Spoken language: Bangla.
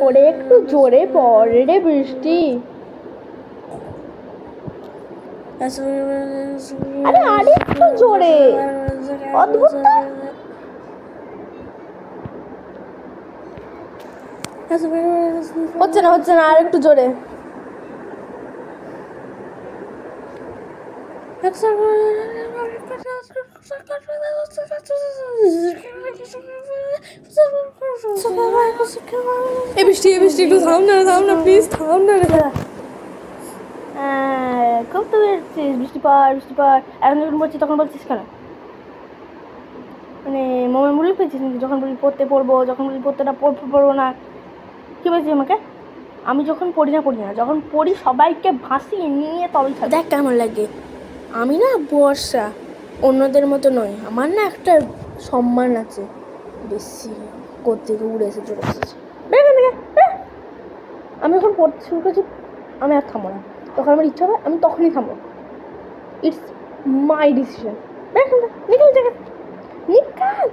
ওরে একটু জোরে পড়ে রে বৃষ্টি। আরে আরে একটু জোরে, অদ্ভুত। হচ্ছে না আর একটু জোরে। এই বৃষ্টি একটু থাম না প্লিজ, থাম না রে। খুব তো বেরোচ্ছিস, বৃষ্টি পর এখন যখন বলছিস তখন বলছিস কেন? মানে মোমের মূল্য পেয়েছিস নাকি? যখন বলি পড়তে পড়বো, যখন বলি পড়তে না পড়বো না, কী বলছিস আমাকে? আমি যখন পড়ি না, যখন পড়ি সবাইকে ভাসিয়ে নিয়ে তবেই থাকি। দেখ কেমন লাগে। আমি না বর্ষা, অন্যদের মতো নয়। আমার না একটা সম্মান আছে, বেশি করতে উড়ে এসে চলে এসেছে। আমি যখন পড়তে শুরু করছি আমি আর থামবো না। তখন আমার ইচ্ছা হবে আমি তখনই থামবো। It's my decision. নিকাল জায়গা, নিকাল।